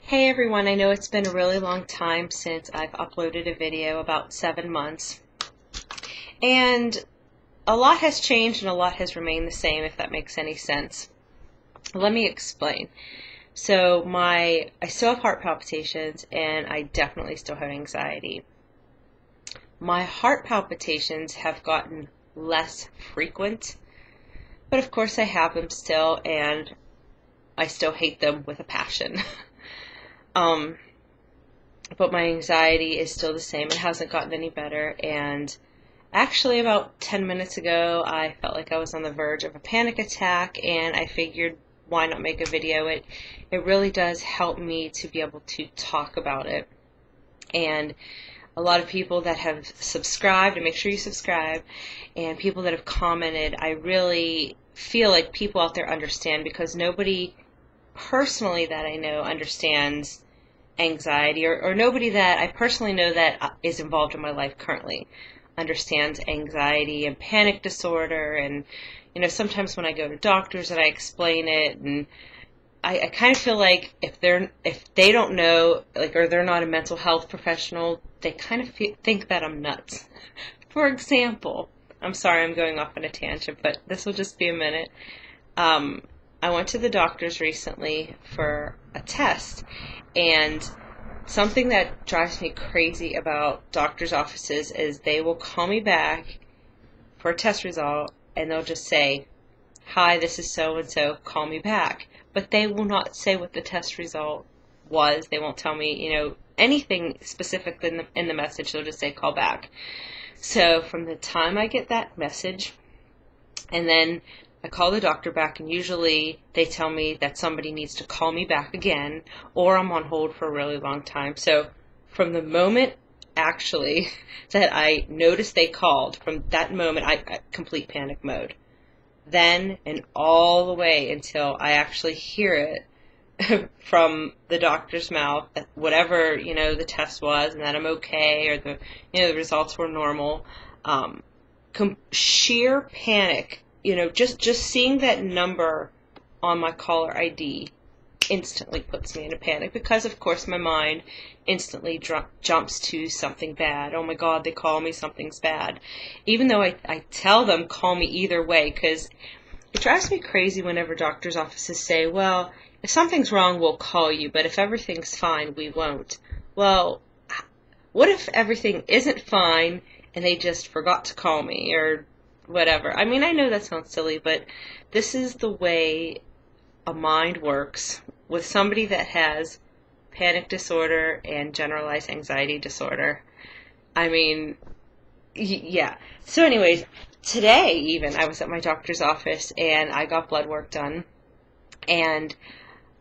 Hey everyone, I know it's been a really long time since I've uploaded a video, about 7 months, and a lot has changed and a lot has remained the same, if that makes any sense. Let me explain. So I still have heart palpitations and I definitely still have anxiety. My heart palpitations have gotten less frequent, but of course I have them still and I still hate them with a passion. But my anxiety is still the same. It hasn't gotten any better. And actually about 10 minutes ago, I felt like I was on the verge of a panic attack, and I figured, why not make a video? It really does help me to be able to talk about it. And a lot of people that have subscribed, and make sure you subscribe, and people that have commented, I really feel like people out there understand, because nobody personally that I know understands anxiety, or nobody that I personally know that is involved in my life currently understands anxiety and panic disorder. And sometimes when I go to doctors and I explain it, and I kind of feel like if they don't know, or they're not a mental health professional, they kind of think that I'm nuts. For example, I'm sorry I'm going off on a tangent, but this will just be a minute. I went to the doctors recently for a test, and something that drives me crazy about doctors' offices is they will call me back for a test result and they'll just say, "Hi, this is so-and-so, call me back." But they will not say what the test result was. They won't tell me, anything specific in the message. They'll just say, "Call back." So from the time I get that message, and then I call the doctor back, and usually they tell me that somebody needs to call me back again, or I'm on hold for a really long time. So from the moment actually that I noticed they called, from that moment I complete panic mode. Then and all the way until I actually hear it from the doctor's mouth that whatever the test was, and that I'm okay, or the results were normal. Sheer panic. Just seeing that number on my caller ID instantly puts me in a panic, because of course my mind instantly jumps to something bad. Oh my God, they call me, something's bad. Even though I tell them, call me either way, because it drives me crazy whenever doctors' offices say, well, if something's wrong, we'll call you, but if everything's fine, we won't. Well, what if everything isn't fine and they just forgot to call me, or whatever? I mean, I know that sounds silly, but this is the way a mind works with somebody that has panic disorder and generalized anxiety disorder. I mean, yeah. So anyways, today even I was at my doctor's office and I got blood work done, and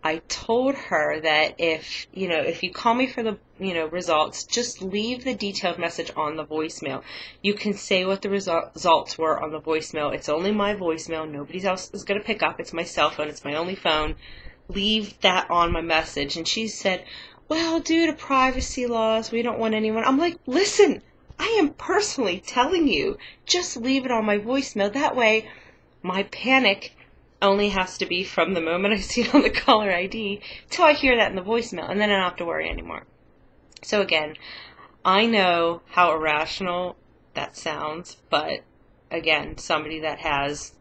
I told her that if you call me for the results, just leave the detailed message on the voicemail. You can say what the results were on the voicemail. It's only my voicemail. Nobody else is going to pick up. It's my cell phone. It's my only phone. Leave that on my message. And she said, well, due to privacy laws, we don't want anyone. I'm like, listen, I am personally telling you, just leave it on my voicemail. That way, my panic only has to be from the moment I see it on the caller ID till I hear that in the voicemail, and then I don't have to worry anymore. So again, I know how irrational that sounds, but again, somebody that has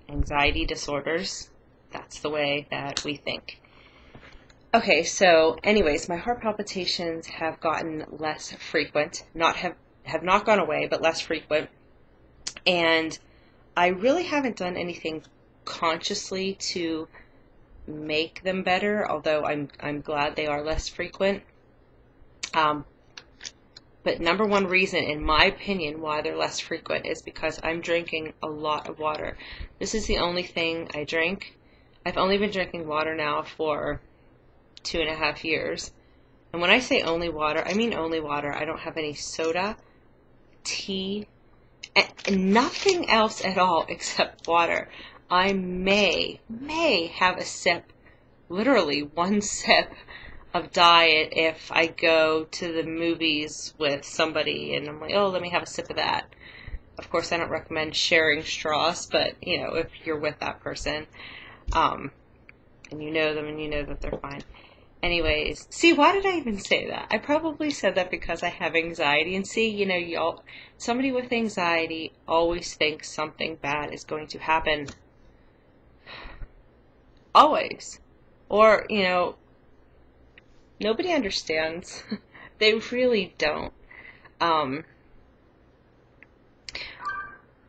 anxiety disorders, that's the way that we think. Okay, so anyways, my heart palpitations have gotten less frequent, have not gone away, but less frequent, and I really haven't done anything consciously to make them better, although I'm glad they are less frequent. But number one reason, in my opinion, why they're less frequent is because I'm drinking a lot of water. This is the only thing I drink. I've only been drinking water now for 2.5 years. And when I say only water, I mean only water. I don't have any soda, tea, and nothing else at all except water. I may have a sip, literally one sip of diet if I go to the movies with somebody and I'm like, oh, let me have a sip of that. Of course, I don't recommend sharing straws, but, if you're with that person, and you know them and you know that they're fine. Anyways, see, why did I even say that? I probably said that because I have anxiety. And see, y'all, somebody with anxiety always thinks something bad is going to happen. Always. Or, nobody understands. They really don't.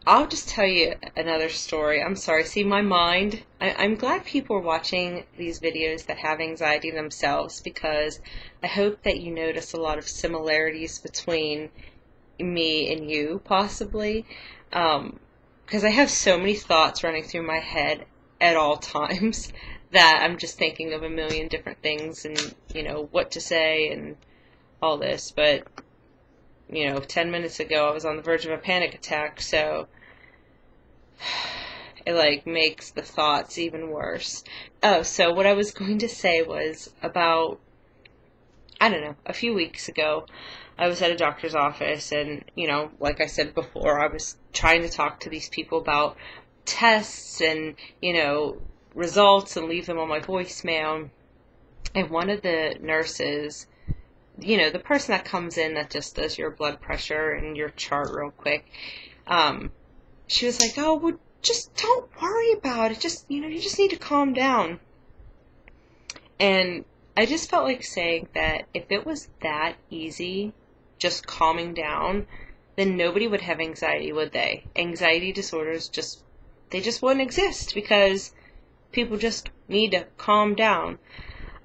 I'll just tell you another story. I'm sorry. See, my mind, I'm glad people are watching these videos that have anxiety themselves, because I hope that you notice a lot of similarities between me and you, possibly. Because I have so many thoughts running through my head at all times that I'm just thinking of a million different things and, what to say and all this. But 10 minutes ago I was on the verge of a panic attack, so it makes the thoughts even worse. Oh, so what I was going to say was about, I don't know, a few weeks ago, I was at a doctor's office and, like I said before, I was trying to talk to these people about tests and, results and leave them on my voicemail. And one of the nurses, the person that comes in that just does your blood pressure and your chart real quick, she was like, oh, well, just don't worry about it. Just, you just need to calm down. And I just felt like saying that if it was that easy, just calming down, then nobody would have anxiety, would they? Anxiety disorders they just wouldn't exist because people just need to calm down.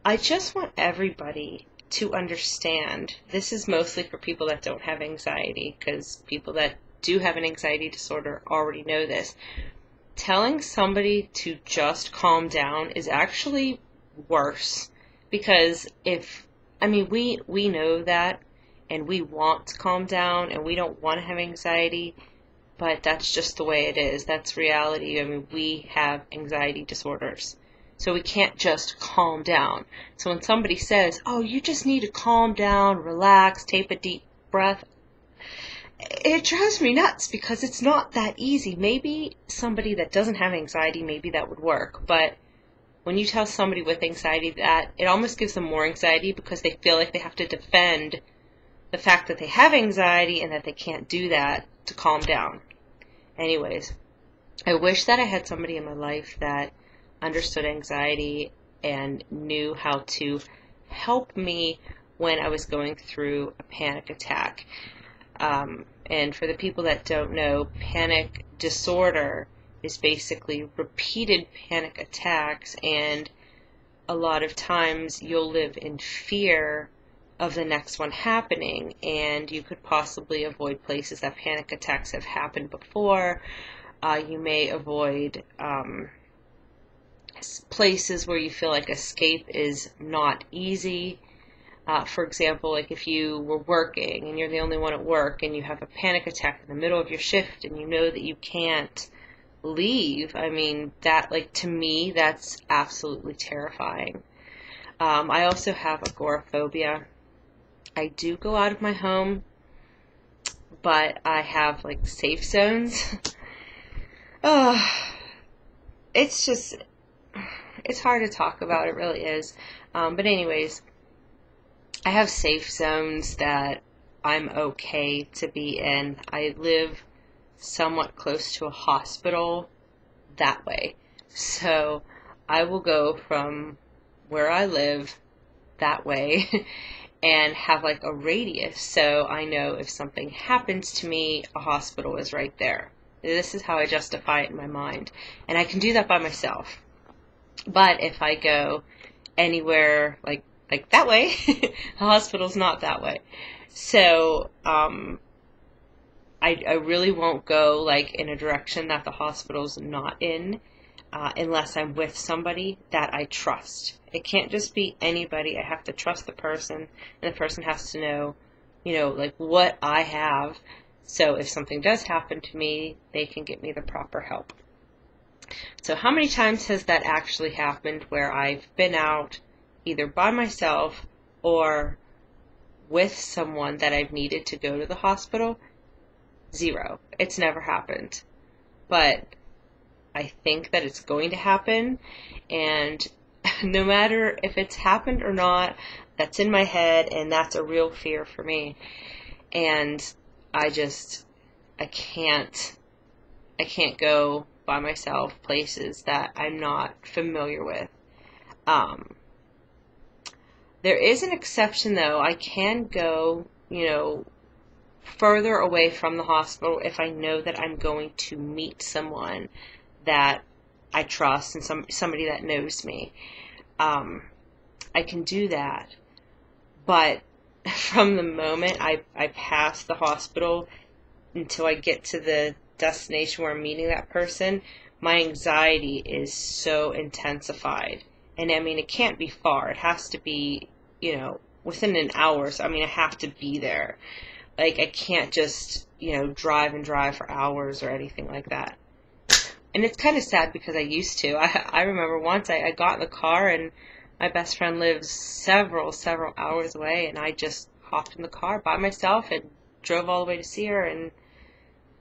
I just want everybody to understand, this is mostly for people that don't have anxiety, because people that do have an anxiety disorder already know this. Telling somebody to just calm down is actually worse, because we know that, and we want to calm down, and we don't want to have anxiety, but that's just the way it is. That's reality. We have anxiety disorders. So we can't just calm down. So when somebody says, oh, you just need to calm down, relax, take a deep breath, it drives me nuts because it's not that easy. Maybe somebody that doesn't have anxiety, maybe that would work. But when you tell somebody with anxiety that, it almost gives them more anxiety because they feel like they have to defend the fact that they have anxiety and that they can't do that to calm down. Anyways, I wish that I had somebody in my life that understood anxiety and knew how to help me when I was going through a panic attack. And for the people that don't know, panic disorder is basically repeated panic attacks, and a lot of times you'll live in fear of the next one happening, and you could possibly avoid places that panic attacks have happened before. You may avoid places where you feel like escape is not easy. For example, if you were working and you're the only one at work and you have a panic attack in the middle of your shift and you know that you can't leave, to me, that's absolutely terrifying. I also have agoraphobia. I do go out of my home, but I have safe zones. It's hard to talk about, it really is. But anyways, I have safe zones that I'm okay to be in. I live somewhat close to a hospital that way. So I will go from where I live that way and have a radius, so I know if something happens to me, a hospital is right there. This is how I justify it in my mind. And I can do that by myself. But if I go anywhere like that way, the hospital's not that way. So I really won't go in a direction that the hospital's not in unless I'm with somebody that I trust. It can't just be anybody. I have to trust the person, and the person has to know, what I have. So if something does happen to me, they can get me the proper help. So how many times has that actually happened where I've been out either by myself or with someone that I've needed to go to the hospital? 0. It's never happened. But I think that it's going to happen, and no matter if it's happened or not, that's in my head, and that's a real fear for me. And I can't go by myself places that I'm not familiar with. There is an exception, though. I can go, further away from the hospital if I know that I'm going to meet someone that I trust and somebody that knows me. I can do that. But from the moment I pass the hospital until I get to the destination where I'm meeting that person, my anxiety is so intensified. And I mean, it can't be far. It has to be, within an hour. So, I mean, I have to be there. Like, I can't just, drive for hours or anything like that. And it's kind of sad because I used to. I remember once I got in the car, and my best friend lives several hours away, and I just hopped in the car by myself and drove all the way to see her. And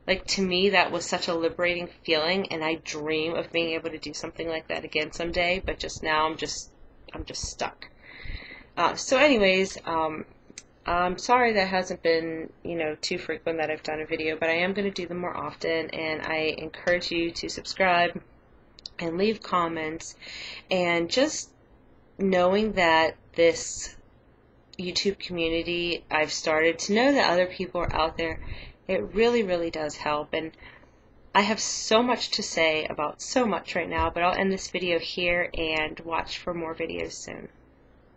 like, to me, that was such a liberating feeling, and I dream of being able to do something like that again someday. But just now, I'm just stuck. So anyways, I'm sorry that hasn't been, too frequent that I've done a video, but I am going to do them more often, and I encourage you to subscribe and leave comments. And just knowing that this YouTube community I've started, to know that other people are out there, it really, really does help. And I have so much to say about so much right now, but I'll end this video here and watch for more videos soon.